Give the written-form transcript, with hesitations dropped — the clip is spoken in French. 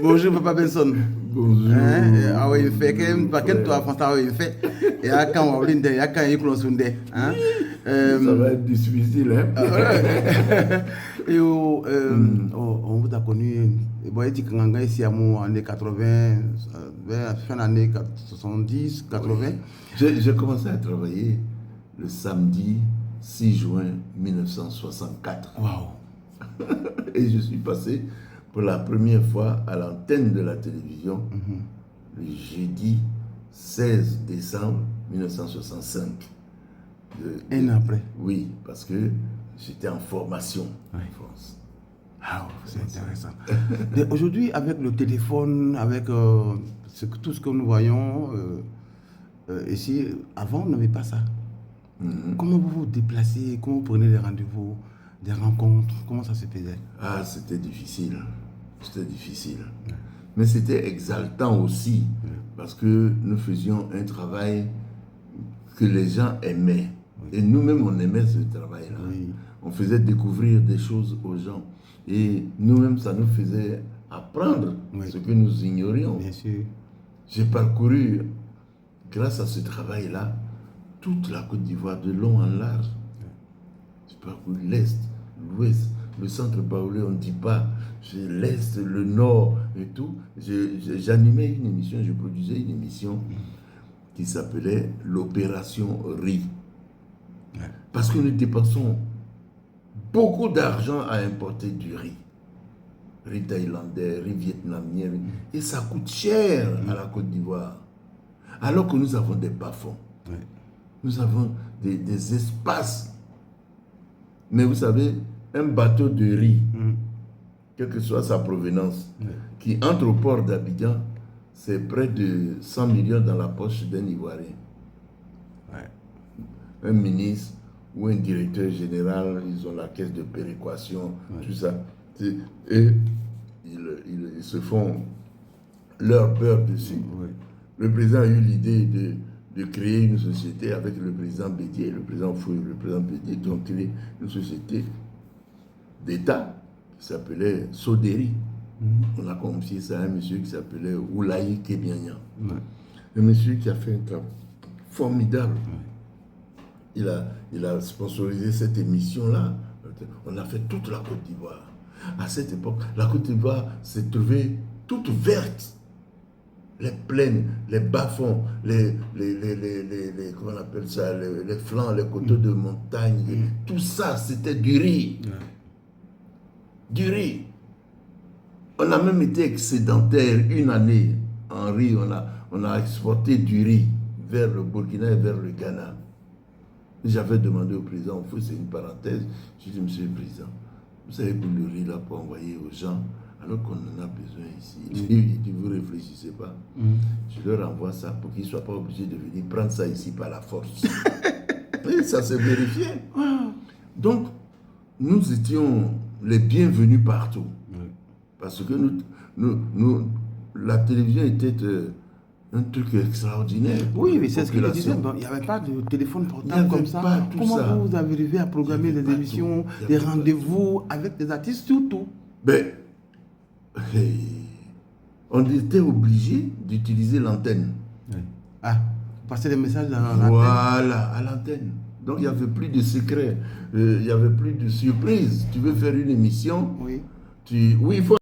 Bonjour Papa Benson. Bonjour. Ah oui, il fait que toi fantasme il fait. Et à quand on blinde, à quand il close une dé. Ça va être difficile, hein? Et on vous a connu. Bon, il dit qu'on a ici à mon année 80, fin année 70, 80. J'ai commencé à travailler le samedi 6 juin 1964. Waouh. Et je suis passé pour la première fois à l'antenne de la télévision le jeudi 16 décembre 1965. Un an après. Oui, parce que j'étais en formation en France. Ah, c'est intéressant. Mais aujourd'hui, avec le téléphone, avec tout ce que nous voyons ici, avant, on n'avait pas ça. Comment vous vous déplacez? Comment vous prenez des rendez-vous, des rencontres? Comment ça se faisait? Ah, c'était difficile. C'était difficile. Mais c'était exaltant aussi, parce que nous faisions un travail que les gens aimaient. Et nous-mêmes, on aimait ce travail-là. Oui. On faisait découvrir des choses aux gens. Et nous-mêmes, ça nous faisait apprendre ce que nous ignorions. Bien sûr. J'ai parcouru, grâce à ce travail-là, toute la Côte d'Ivoire, de long en large. J'ai parcouru l'Est, l'Ouest, le centre baoulé, on ne dit pas, l'Est, le Nord et tout. J'animais une émission, je produisais une émission qui s'appelait l'Opération Riz. Parce que nous dépensons beaucoup d'argent à importer du riz. Riz thaïlandais, riz vietnamien, et ça coûte cher à la Côte d'Ivoire. Alors que nous avons des bas-fonds. Nous avons des espaces. Mais vous savez, un bateau de riz, quelle que soit sa provenance, qui entre au port d'Abidjan, c'est près de 100 millions dans la poche d'un Ivoirien. Un ministre ou un directeur général, ils ont la caisse de péréquation, tout ça. Et ils se font leur beurre dessus. Le président a eu l'idée de créer une société avec le président Bédier, le président Fouille, le président Bédier, qui ont créé une société d'État qui s'appelait Soderi. On a confié ça à un monsieur qui s'appelait Oulaï Kebianya. Un monsieur qui a fait un travail formidable. Il a sponsorisé cette émission-là. On a fait toute la Côte d'Ivoire. À cette époque, la Côte d'Ivoire s'est trouvée toute verte. Les plaines, les bas-fonds, comment on appelle ça, les flancs, les coteaux de montagne, tout ça, c'était du riz. Du riz. On a même été excédentaire une année en riz. On a exporté du riz vers le Burkina et vers le Ghana. J'avais demandé au président, c'est une parenthèse, j'ai dit, monsieur le président, vous savez pour le riz là pour envoyer aux gens, alors qu'on en a besoin ici. Il dit, vous ne réfléchissez pas. Je leur envoie ça pour qu'ils ne soient pas obligés de venir prendre ça ici par la force. Et ça s'est vérifié. Donc, nous étions les bienvenus partout. Parce que la télévision était un truc extraordinaire. Oui, mais c'est ce que je disais. Il n'y avait pas de téléphone portable comme ça. Comment vous avez arrivé à programmer des émissions, des rendez-vous avec des artistes surtout? Ben, on était obligé d'utiliser l'antenne. Ah, passer des messages dans l'antenne. Voilà, à l'antenne. Donc il n'y avait plus de secrets, il n'y avait plus de surprises. Tu veux faire une émission, oui, il faut